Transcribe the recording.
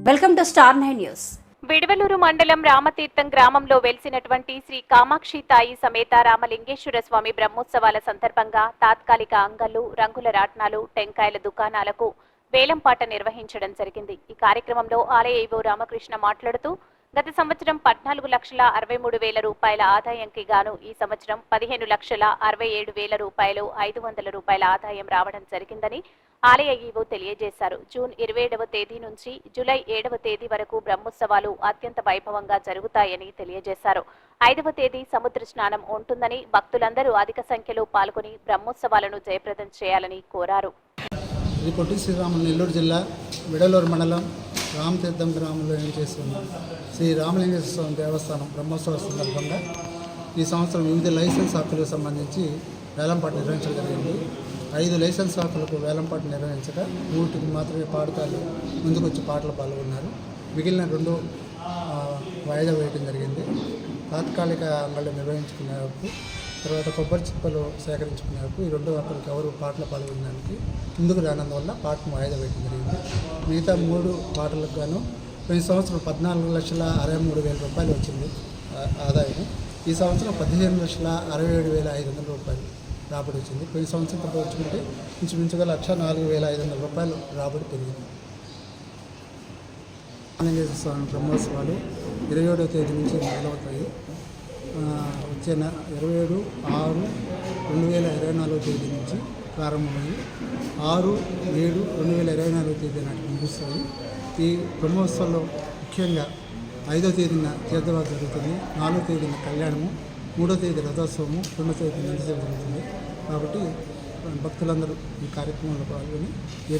Welcome to star 9 news. Vidavaluru మండలం రామతీర్థం గ్రామంలో వెలిసినటువంటి శ్రీ కామాక్షి తాయి సమేత రామలింగేశ్వర స్వామి బ్రహ్మోత్సవాల సందర్భంగా తాత్కాలిక అంగళ్ళు, రంగుల రాట్నాలు, టెంకాయల దుకాణాలకు వేలంపాట నిర్వహించడం జరిగింది. ఈ కార్యక్రమంలో ఆలయ ఈవో రామకృష్ణ మాట్లాడుతూ గత సంవత్సరం 14,63,000 రూపాయల ఆదాయంకి గాను ఈ సంవత్సరం 15,67,000 రూపాయలు 500 రూపాయల ఆదాయం రావడం జరిగిందని ఆలయ ఈవో తెలియజేశారు. జూన్ 27వ తేదీ నుంచి జూలై 7వ తేదీ వరకు బ్రహ్మోత్సవాలు అత్యంత వైభవంగా జరుగుతాయని తెలియజేశారు. 5వ తేదీ సముద్ర స్నానం ఉంటుందని భక్తులందరూ అధిక సంఖ్యలో పాల్గొని బ్రహ్మోత్సవాలను జయప్రదం చేయాలని కోరారు. ఇది పొట్టి శ్రీరాములు నెల్లూరు జిల్లా విడలూరు మండలం రామతీర్థం గ్రామంలో ఏం చేస్తున్న శ్రీ రామలింగేశ్వర స్వామి దేవస్థానం బ్రహ్మోత్సవ సందర్భంగా ఈ సంవత్సరం వివిధ లైసెన్స్ హక్కులకు సంబంధించి వేలంపాట నిర్వహించడం జరిగింది. 5 లైసెన్స్ హక్కులకు వేలంపాట నిర్వహించగా 3కి మాత్రమే పాడతాలు ముందుకొచ్చి పాటలు పాల్గొన్నారు. మిగిలిన 2 వాయిదా వేయడం జరిగింది. తాత్కాలిక అంగళ్ళు నిర్వహించుకునేందుకు తర్వాత కొబ్బరి చిప్పలు సేకరించుకునేందుకు ఈ 2 హక్కులకు ఎవరు పాటలు పాల్గొనడానికి ముందుకు రానందువల్ల పాటను వాయిదా వేయడం జరిగింది. మిగతా 3 పాటలకు గాను పోయిన సంవత్సరం 14,63,000 రూపాయలు వచ్చింది ఆదాయం. ఈ సంవత్సరం 15,67,500 రూపాయలు రాబడి వచ్చింది. పోయిన సంవత్సరంతో పోల్చుకుంటే ఇంచుమించుగా 1,04,500 రూపాయలు రాబడి పెరిగింది. రామలింగేశ్వర స్వామి బ్రహ్మోత్సవాలు 27వ తేదీ నుంచి మొదలవుతాయి. వచ్చే 27/6/2024 తేదీ నుంచి ప్రారంభమయ్యి 6/7/2024 తేదీ నాటికి ముగుస్తాయి. ఈ బ్రహ్మోత్సవంలో ముఖ్యంగా 5వ తేదీన తీర్థవాద జరుగుతుంది, 4వ తేదీన కళ్యాణము, 3వ తేదీ రథోత్సవము, 2వ తేదీ నందిసేవ జరుగుతుంది. కాబట్టి భక్తులందరూ ఈ కార్యక్రమంలో పాల్గొని ఏ